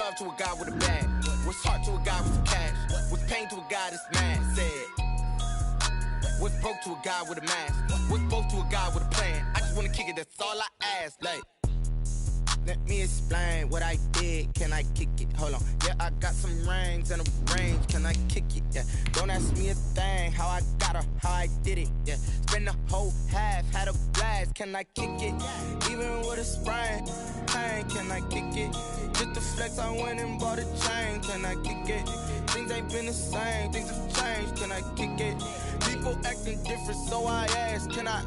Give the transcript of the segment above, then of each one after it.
love to a guy with a bag? What's heart to a guy with cash? What's pain to a guy that's mad? Said. What's broke to a guy with a mask? What's both to a guy with a plan? I just wanna kick it, that's all I ask. Like, let me explain what I did. Can I kick it? Hold on. Yeah, I got some rings and a range. Can I kick it? Yeah. Don't ask me a thing. How I got her, how I did it. Yeah. Spend the whole half, had a blast. Can I kick it? Even with a sprain, pain. Can I kick it? Just the flex, I went and bought a chain. Can I kick it? Things ain't been the same. Things have changed. Can I kick it? People acting different, so I ask. Can I?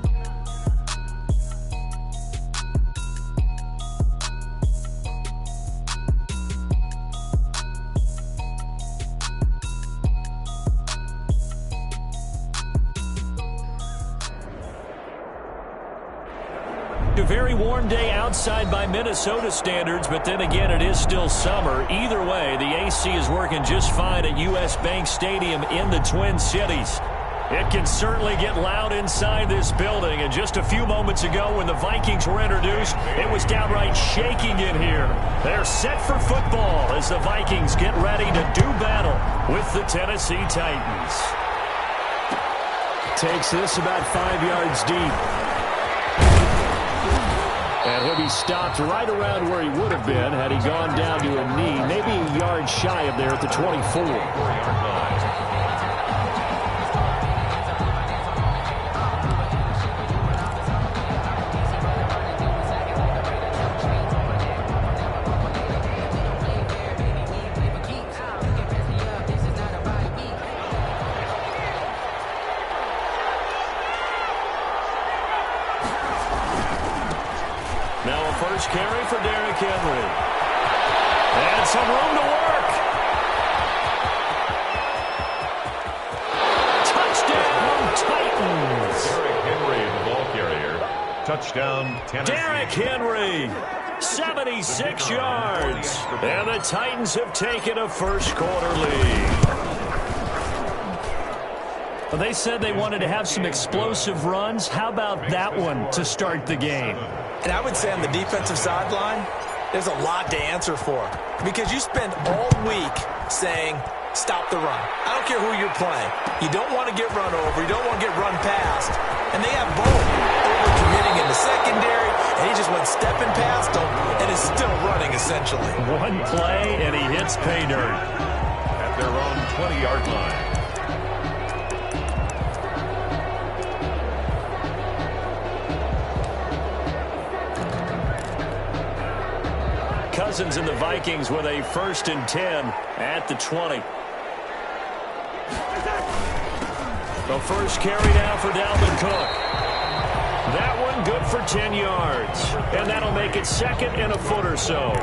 A very warm day outside by Minnesota standards, but then again, it is still summer. Either way, the AC is working just fine at U.S. Bank Stadium in the Twin Cities. It can certainly get loud inside this building, and just a few moments ago when the Vikings were introduced, it was downright shaking in here. They're set for football as the Vikings get ready to do battle with the Tennessee Titans. Takes this about 5 yards deep. And he'll be stopped right around where he would have been had he gone down to a knee, maybe a yard shy of there at the 24. Now a first carry for Derrick Henry. And some room to work. Touchdown, Titans. Derrick Henry, the ball carrier. Touchdown, Tennessee. Derrick Henry, 76 yards. And the Titans have taken a first-quarter lead. Well, they said they wanted to have some explosive runs. How about that one to start the game? And I would say on the defensive sideline, there's a lot to answer for. Because you spend all week saying, stop the run. I don't care who you're playing. You don't want to get run over. You don't want to get run past. And they have both. Over-committing in the secondary, and he just went stepping past them and is still running, essentially. One play, and he hits pay dirt. At their own 20-yard line. Cousins and the Vikings with a 1st and 10 at the 20. The first carry now for Dalvin Cook. That one good for 10 yards. And that'll make it 2nd and a foot or so.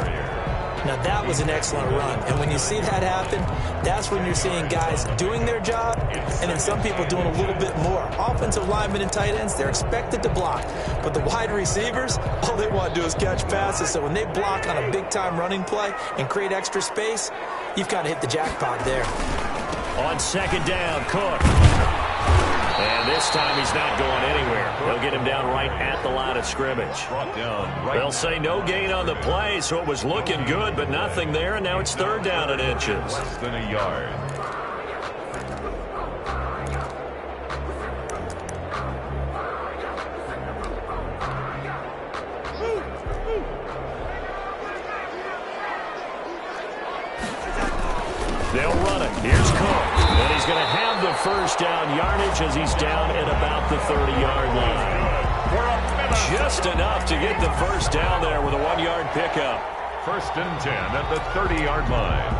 Now that was an excellent run. And when you see that happen, that's when you're seeing guys doing their job and then some people doing a little bit more. Offensive linemen and tight ends, they're expected to block. But the wide receivers, all they want to do is catch passes. So when they block on a big-time running play and create extra space, you've kind of hit the jackpot there. On 2nd down, Cook. And this time he's not going anywhere. They'll get him down right at the line of scrimmage. They'll say no gain on the play, so it was looking good, but nothing there, and now it's 3rd down and inches. Less than a yard. They'll run it. Here's Cook. And he's going to have the 1st down yardage as he's down at about the 30-yard line. Just enough to get the 1st down there with a 1-yard pickup. 1st and 10 at the 30-yard line.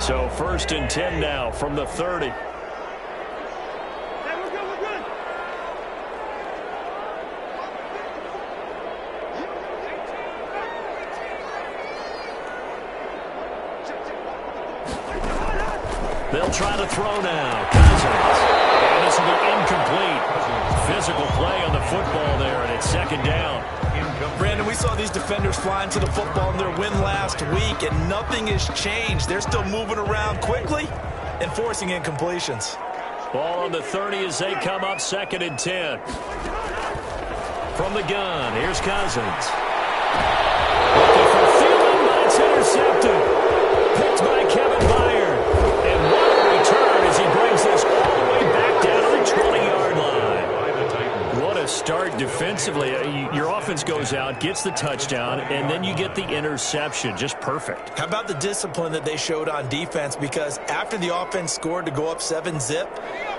So 1st and 10 now from the 30. They'll try to throw now. Cousins. And this will be incomplete. Physical play on the football there, and it's 2nd down. Brandon, we saw these defenders flying to the football in their win last week, and nothing has changed. They're still moving around quickly and forcing incompletions. Ball on the 30 as they come up 2nd and 10. From the gun, here's Cousins. Looking for Thielen, but it's intercepted. Picked by Kevin Byard. And what a return as he brings this all the way back down to the 20-yard line. What a start defensively. Your offense goes out, gets the touchdown, and then you get the interception. Just perfect. How about the discipline that they showed on defense? Because after the offense scored to go up 7-zip,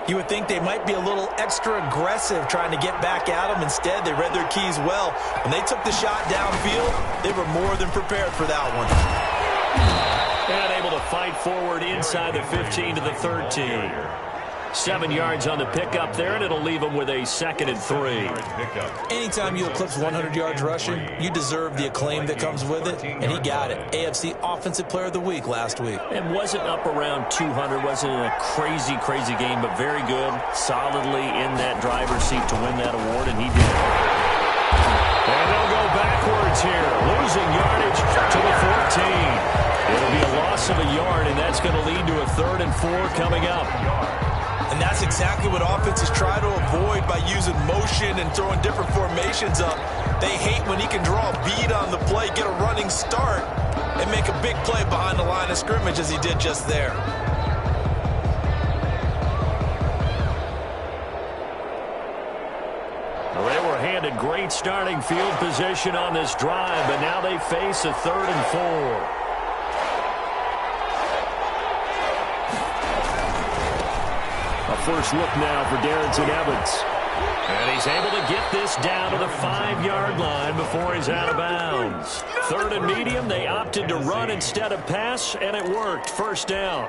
you would think they might be a little extra aggressive trying to get back at them. Instead, they read their keys well. When they took the shot downfield, they were more than prepared for that one. And able to fight forward inside the 15 to the 13. 7 yards on the pickup there, and it'll leave them with a 2nd and 3. Anytime you eclipse 100 yards rushing, you deserve the acclaim that comes with it, and he got it. AFC Offensive Player of the Week last week. And wasn't up around 200, wasn't in a crazy, crazy game, but very good, solidly in that driver's seat to win that award, and he did. And they'll go backwards here, losing yardage to the 14. It'll be a loss of a yard, and that's going to lead to a 3rd and 4 coming up. And that's exactly what offenses try to avoid by using motion and throwing different formations up. They hate when he can draw a bead on the play, get a running start, and make a big play behind the line of scrimmage as he did just there. Well, they were handed great starting field position on this drive, but now they face a 3rd and 4. First look now for Darrington Evans. And he's able to get this down to the 5-yard line before he's out of bounds. 3rd and medium, they opted to run instead of pass, and it worked. 1st down.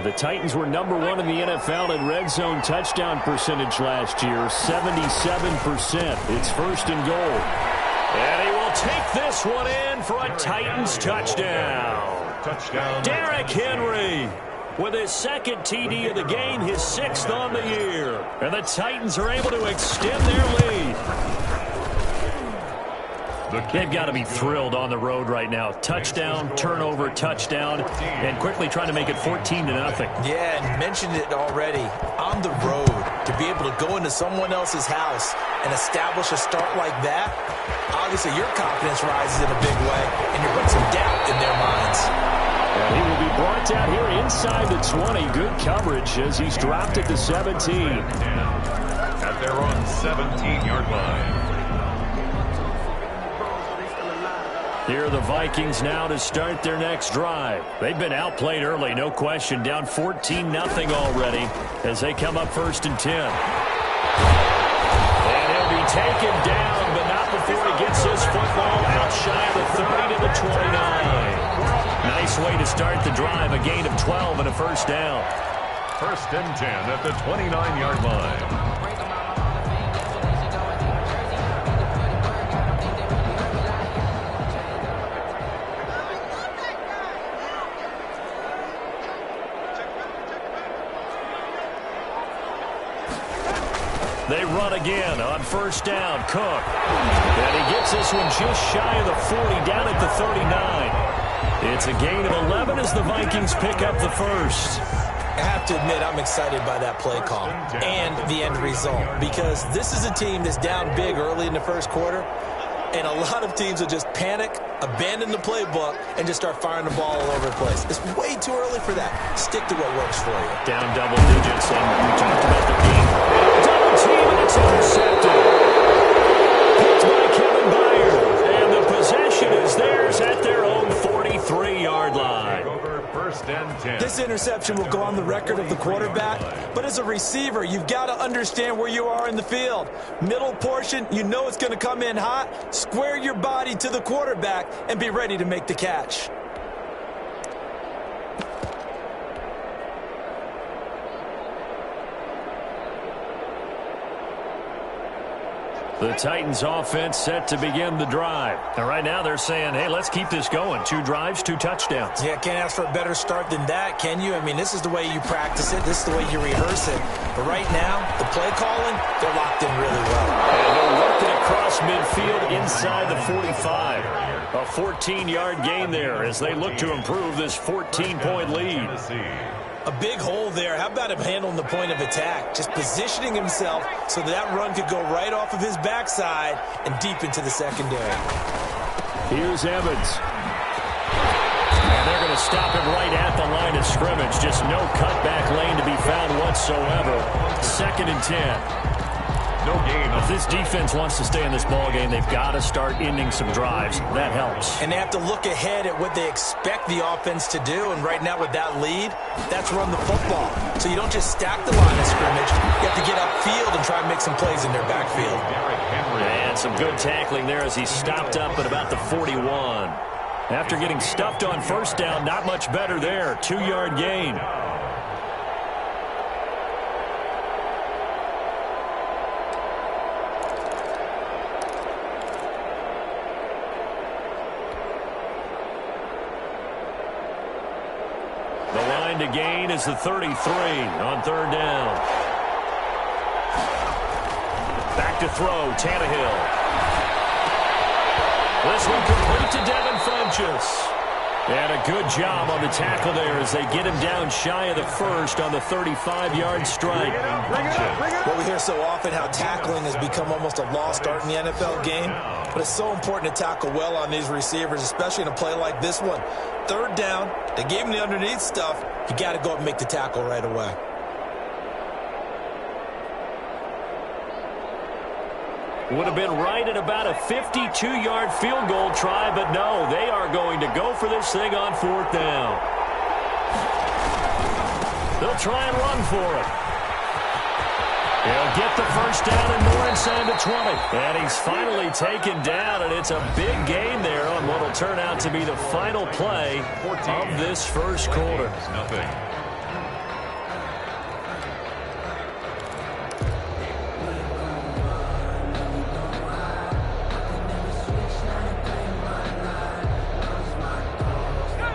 The Titans were number 1 in the NFL in red zone touchdown percentage last year, 77%. It's 1st and goal. And he will take this one in for a Titans touchdown. Derrick Henry with his 2nd TD of the game, his 6th on the year. And the Titans are able to extend their lead. They've got to be thrilled on the road right now. Touchdown, turnover, touchdown, and quickly trying to make it 14-0. Yeah, and mentioned it already. On the road, to be able to go into someone else's house and establish a start like that, obviously your confidence rises in a big way, and you're putting some doubt in their minds. And he will be brought down here inside the 20. Good coverage as he's dropped at the 17. At their own 17-yard line. Here are the Vikings now to start their next drive. They've been outplayed early, no question. Down 14-0 already as they come up 1st and 10. And he'll be taken down, but not before he gets this football out shy of the 30 to the 29. Nice way to start the drive, a gain of 12 and a 1st down. 1st and 10 at the 29-yard line. They run again on 1st down. Cook. And he gets this one just shy of the 40, down at the 39. It's a gain of 11 as the Vikings pick up the 1st. I have to admit, I'm excited by that play call and the end result, because this is a team that's down big early in the 1st quarter, and a lot of teams will just panic, abandon the playbook, and just start firing the ball all over the place. It's way too early for that. Stick to what works for you. Down double digits, and we talked about the team. Double team, and it's intercepted. Picked by Kevin Byard, and the possession is theirs at their own 43-yard line. This interception will go on the record of the quarterback, but as a receiver, you've got to understand where you are in the field. Middle portion, you know it's going to come in hot. Square your body to the quarterback and be ready to make the catch. The Titans offense set to begin the drive. And right now they're saying, hey, let's keep this going. 2 drives, 2 touchdowns. Yeah, can't ask for a better start than that, can you? I mean, this is the way you practice it. This is the way you rehearse it. But right now, the play calling, they're locked in really well. And they're working across midfield inside the 45. A 14-yard gain there as they look to improve this 14-point lead. A big hole there. How about him handling the point of attack? Just positioning himself so that run could go right off of his backside and deep into the secondary. Here's Evans. And they're going to stop him right at the line of scrimmage. Just no cutback lane to be found whatsoever. 2nd and 10. No gain. If this defense wants to stay in this ball game, they've got to start ending some drives. That helps. And they have to look ahead at what they expect the offense to do. And right now with that lead, that's run the football. So you don't just stack the line of scrimmage. You have to get upfield and try and make some plays in their backfield. And some good tackling there as he stopped up at about the 41. After getting stuffed on first down, not much better there. 2-yard gain. To gain is the 33 on 3rd down. Back to throw, Tannehill. This one complete to Devin Funchess. And a good job on the tackle there as they get him down shy of the first on the 35-yard strike. What we hear so often, how tackling has become almost a lost art in the NFL game. But it's so important to tackle well on these receivers, especially in a play like this one. 3rd down, they gave him the underneath stuff. You got to go up and make the tackle right away. Would have been right at about a 52-yard field goal try, but no, they are going to go for this thing on 4th down. They'll try and run for it. He'll get the first down and more inside the 20. And he's finally taken down, and it's a big gain there on what will turn out to be the final play of this first quarter. Nothing.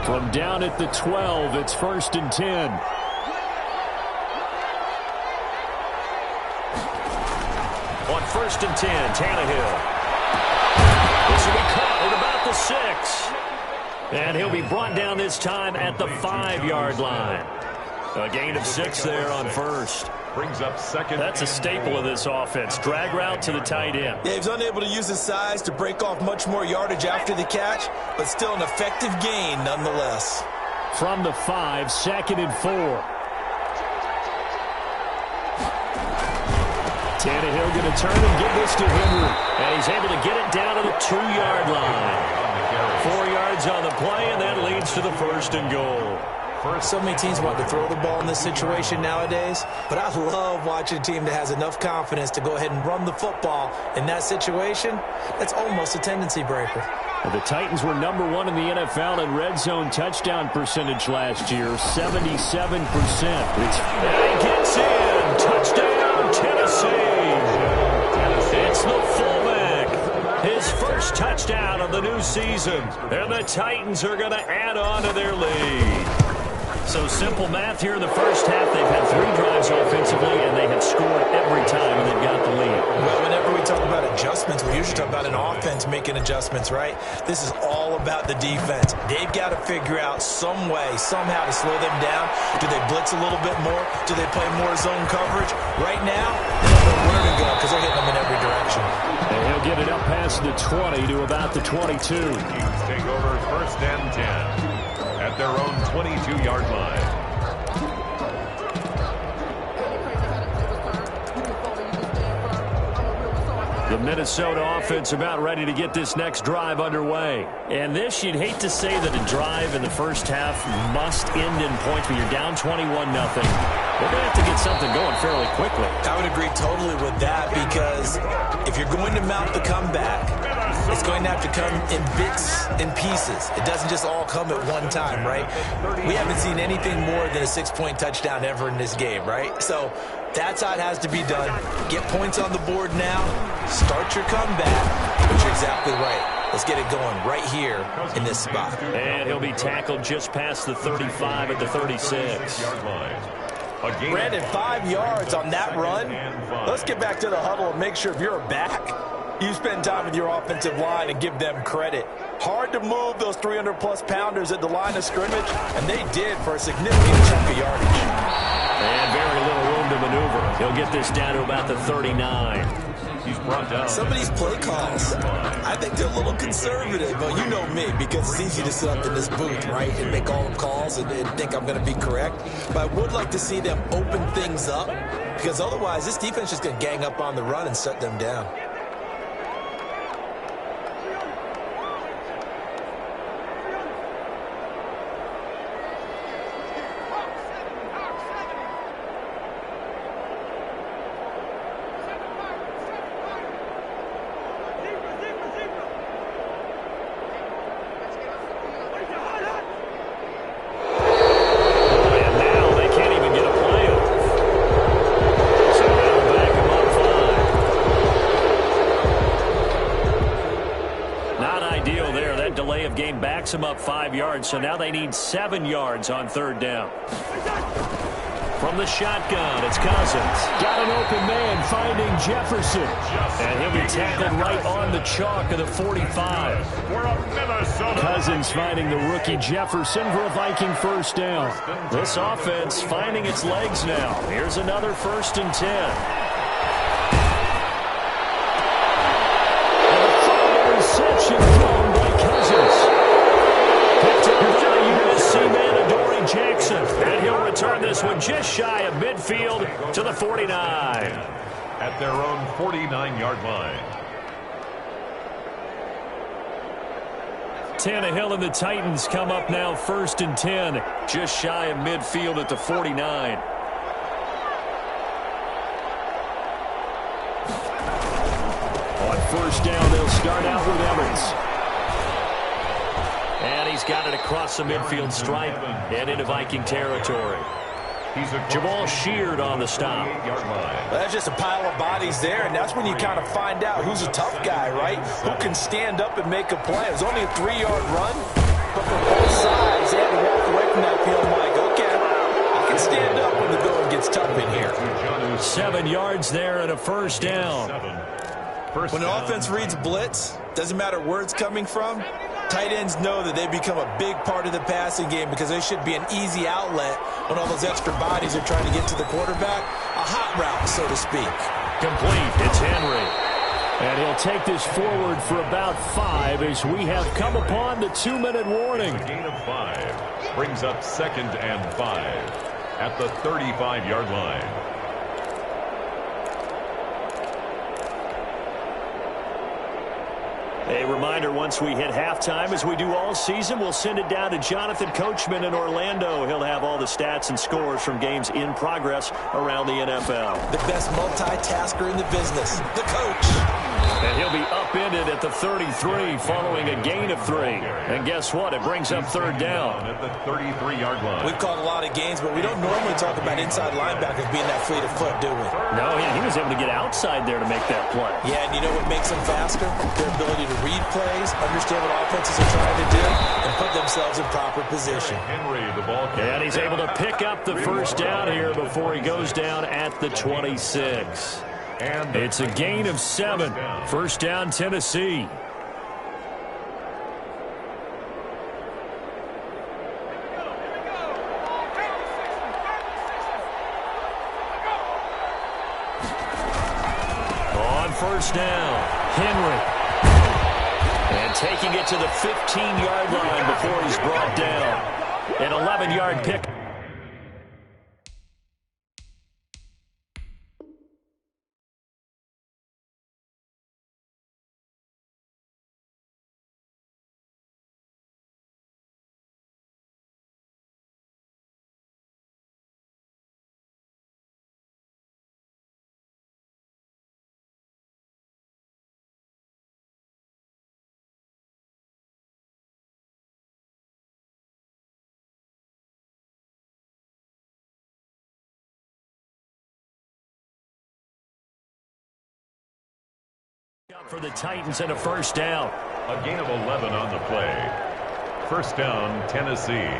From down at the 12, it's 1st and 10. On 1st and 10, Tannehill. This will be caught at about the 6. And he'll be brought down this time at the 5-yard line. A gain of 6 there on 1st. Brings up 2nd. That's a staple of this offense. Drag route to the tight end. Yeah, he's unable to use his size to break off much more yardage after the catch, but still an effective gain nonetheless. From the 5, 2nd and 4. Tannehill going to turn and give this to Henry. And he's able to get it down to the 2-yard line. 4 yards on the play, and that leads to the 1st and goal. So many teams want to throw the ball in this situation nowadays, but I love watching a team that has enough confidence to go ahead and run the football in that situation. That's almost a tendency breaker. The Titans were number 1 in the NFL in red zone touchdown percentage last year, 77%. And he gets in. Touchdown, Tennessee. It's the fullback. His first touchdown of the new season. And the Titans are going to add on to their lead. So simple math here in the first half. They've had 3 drives offensively, and they have scored every time, and they've got the lead. Well, whenever we talk about adjustments, we usually talk about an offense making adjustments, right? This is all about the defense. They've got to figure out some way, somehow to slow them down. Do they blitz a little bit more? Do they play more zone coverage? Right now, they don't know where to go because they're hitting them in every direction. And he'll get it up past the 20 to about the 22. Kings take over 1st and 10. At their own 22-yard line. The Minnesota offense about ready to get this next drive underway. And this, you'd hate to say that a drive in the first half must end in points, but you're down 21-0. They're going to have to get something going fairly quickly. I would agree totally with that because if you're going to mount the comeback, it's going to have to come in bits and pieces. It doesn't just all come at one time, right? We haven't seen anything more than a 6-point touchdown ever in this game, right? So that's how it has to be done. Get points on the board now. Start your comeback. But you're exactly right. Let's get it going right here in this spot. And he'll be tackled just past the 35 at the 36. Brandon, 5 yards on that run. Let's get back to the huddle and make sure if you're a back, you spend time with your offensive line and give them credit. Hard to move those 300-plus pounders at the line of scrimmage, and they did for a significant chunk of yardage. And very little room to maneuver. He'll get this down to about the 39. He's brought down. Some of these play calls, I think they're a little conservative. But you know me, because it's easy to sit up in this booth, right, and make all the calls and think I'm going to be correct. But I would like to see them open things up, because otherwise this defense is going to gang up on the run and shut them down. Backs him up 5 yards, so now they need 7 yards on third down. From the shotgun, it's Cousins. Got an open man, finding Jefferson. And he'll be tackled right on the chalk of the 45. Cousins finding the rookie Jefferson for a Viking first down. This offense finding its legs now. Here's another 1st and 10. And a full reception thrown by Cousins. Picked up by USC man Adoree Jackson. And he'll return this one just shy of midfield to the 49. At their own 49-yard line. Tannehill and the Titans come up now 1st and 10. Just shy of midfield at the 49. On first down, they'll start out with Evans. And he's got it across the midfield stripe and into Viking territory. Jamal Sheard on the stop. Well, that's just a pile of bodies there, and that's when you kind of find out who's a tough guy, right? Who can stand up and make a play. It was only a 3-yard run, but from both sides, they had to walk away from that field like, okay, I can stand up when the going gets tough in here. 7 yards there and a first down. When the offense reads blitz, doesn't matter where it's coming from, tight ends know that they become a big part of the passing game because they should be an easy outlet when all those extra bodies are trying to get to the quarterback. A hot route, so to speak. Complete. It's Henry. And he'll take this forward for about 5 as we have come upon the 2-minute warning. A gain of 5 brings up 2nd and 5 at the 35-yard line. A reminder, once we hit halftime, as we do all season, we'll send it down to Jonathan Coachman in Orlando. He'll have all the stats and scores from games in progress around the NFL. The best multitasker in the business, the coach. And he'll be upended at the 33 following a gain of 3. And guess what? It brings up third down. At the 33-yard line. We've caught a lot of games, but we don't normally talk about inside linebackers being that fleet of foot, do we? No, he was able to get outside there to make that play. Yeah, and you know what makes them faster? Their ability to read plays, understand what offenses are trying to do, and put themselves in proper position. Henry, the ball carrier. And he's able to pick up the first down here before he goes down at the 26. And it's a gain of 7. First down, Tennessee. On first down, Henry. And taking it to the 15-yard line before he's brought down. An 11-yard pick. For the Titans and a first down. A gain of 11 on the play. First down, Tennessee.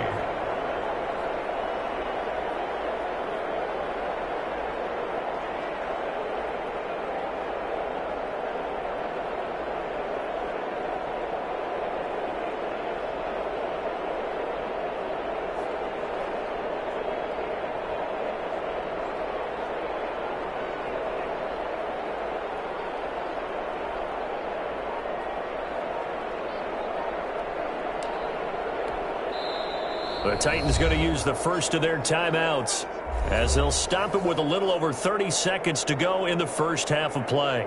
The Titans going to use the first of their timeouts as they'll stop it with a little over 30 seconds to go in the first half of play.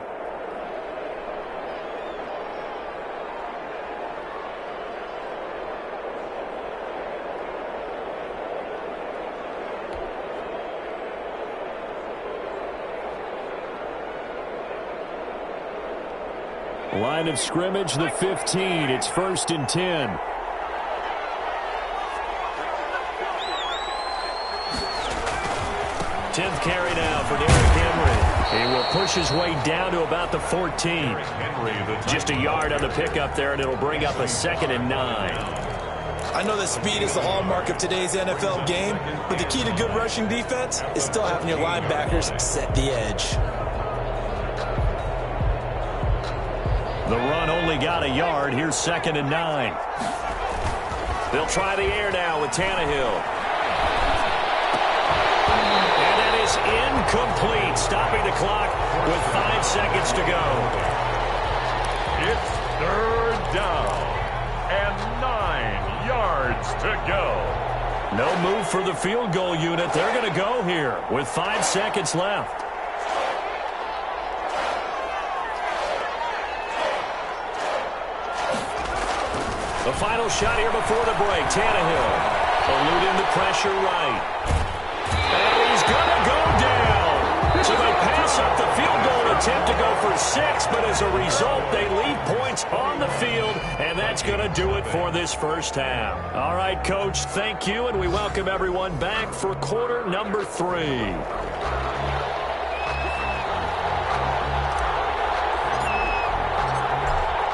Line of scrimmage, the 15. It's 1st and 10. Tenth carry now for Derrick Henry. He will push his way down to about the 14. Just a yard on the pickup there, and it'll bring up a 2nd and 9. I know that speed is the hallmark of today's NFL game, but the key to good rushing defense is still having your linebackers set the edge. The run only got a yard. Here's 2nd and 9. They'll try the air now with Tannehill. And that is incomplete, stopping the clock with 5 seconds to go. It's 3rd down and 9 yards to go. No move for the field goal unit. They're going to go here with 5 seconds left. The final shot here before the break. Tannehill eluding the pressure right. And he's going to go down. So they pass up the field goal attempt to go for 6, but as a result, they leave points on the field, and that's going to do it for this first half. All right, Coach, thank you, and we welcome everyone back for quarter number 3.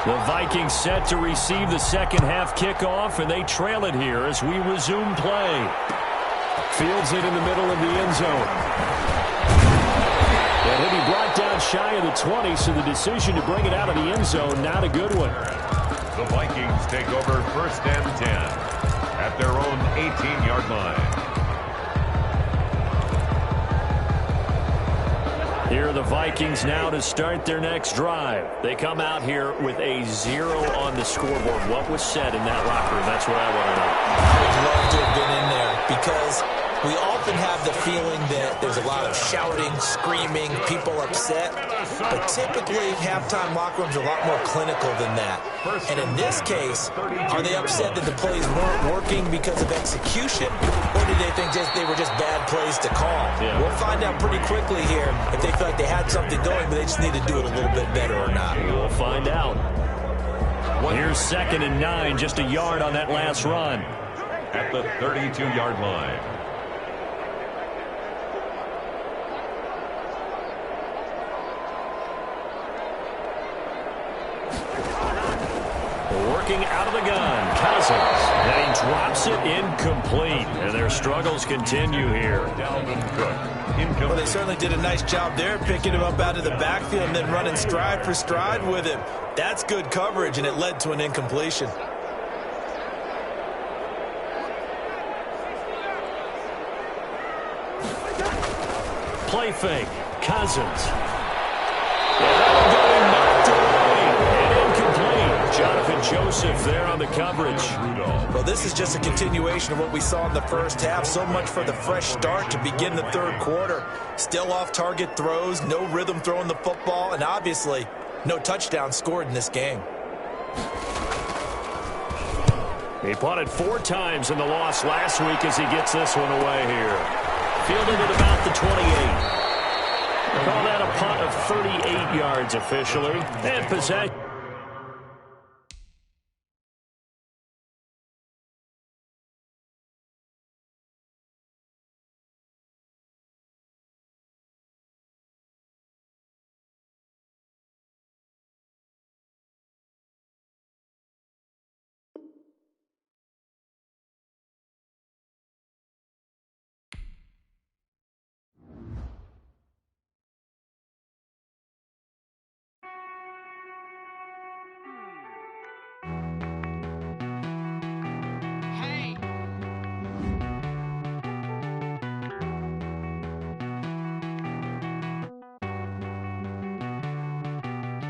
The Vikings set to receive the second half kickoff, and they trail it here as we resume play. Fields it in the middle of the end zone. And he'll be brought down shy of the 20, so the decision to bring it out of the end zone, not a good one. The Vikings take over 1st and 10 at their own 18-yard line. Here are the Vikings now to start their next drive. They come out here with a 0 on the scoreboard. What was said in that locker room? That's what I want to know. I would love to have been in there because we often have the feeling that there's a lot of shouting, screaming, people upset. But typically, halftime locker rooms are a lot more clinical than that. And in this case, are they upset that the plays weren't working because of execution? Or did they think they were just bad plays to call? Yeah. We'll find out pretty quickly here if they feel like they had something going, but they just need to do it a little bit better or not. We'll find out. Here's 2nd and 9, just a yard on that last run. At the 32-yard line. Working out of the gun, Cousins. And he drops it incomplete. And their struggles continue here. Dalvin Cook, incomplete. Well, they certainly did a nice job there, picking him up out of the backfield and then running stride for stride with him. That's good coverage, and it led to an incompletion. Play fake, Cousins. And that'll go knocked away and incomplete. Jonathan Joseph there on the coverage. Well, this is just a continuation of what we saw in the first half. So much for the fresh start to begin the third quarter. Still off-target throws, no rhythm throwing the football, and obviously no touchdown scored in this game. He punted 4 times in the loss last week as he gets this one away here. Fielded at about the 28. Call that a punt of 38 yards officially. And possession.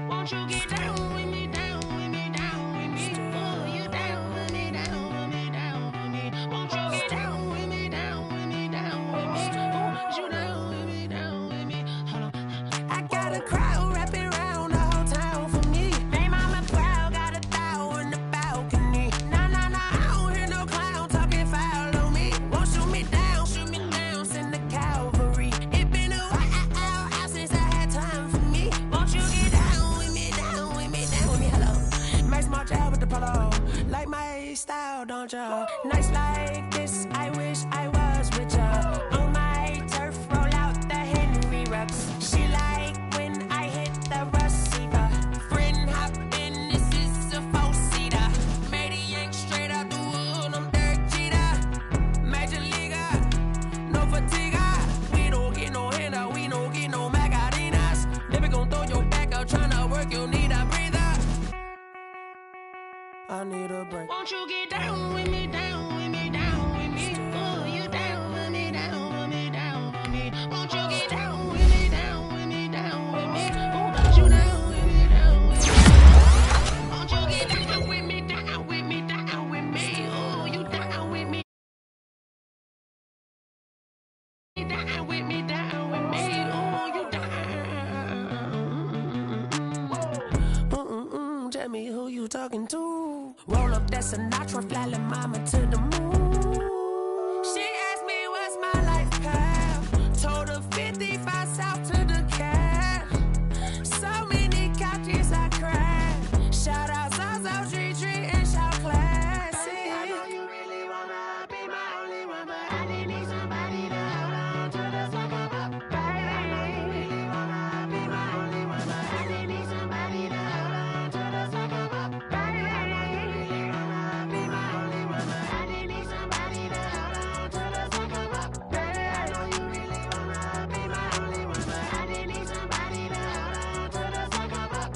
Won't you get down with me, down with me, down with me? Oh, you down with me, down with me, down with me. Won't you out, don't ya? Nights like this, I wish I was with ya. On my turf, roll out the Henry Rux. She like when I hit the receiver. Friend hop in, this is a four-seater. Made a yank straight out the wood, I'm Derek Jeter. Major leaguer, no fatigue. We don't get no handout, we don't get no Macarinas. Never gon' throw your back out, tryna work, you need a breather. I need a break. Won't you get down with me, down with me, down with me? Oh, you down with me, down with me, down with me. Won't you get down with me, down with me, down with me? Oh, you down with me, down with me. Won't you get down with me, down with me, down with me? Oh, you down with me. Down with me, down with me. Oh, you down. Tell me who you talking to. Roll up that Sinatra, fly la mama to the moon. She asked me what's my life path. Told her 55 south to the cat. So many couches I cried. Shout out South Tree and shout classy. I know you really wanna be my only one, but I didn't need somebody to hold on to the second up. I know you really wanna be my only one, but I didn't need somebody to hold on to the second up. I know you really wanna be my only one, but I didn't need somebody to hold on to the second up. I know you really wanna be my only one, but I didn't need somebody to hold on to the second up.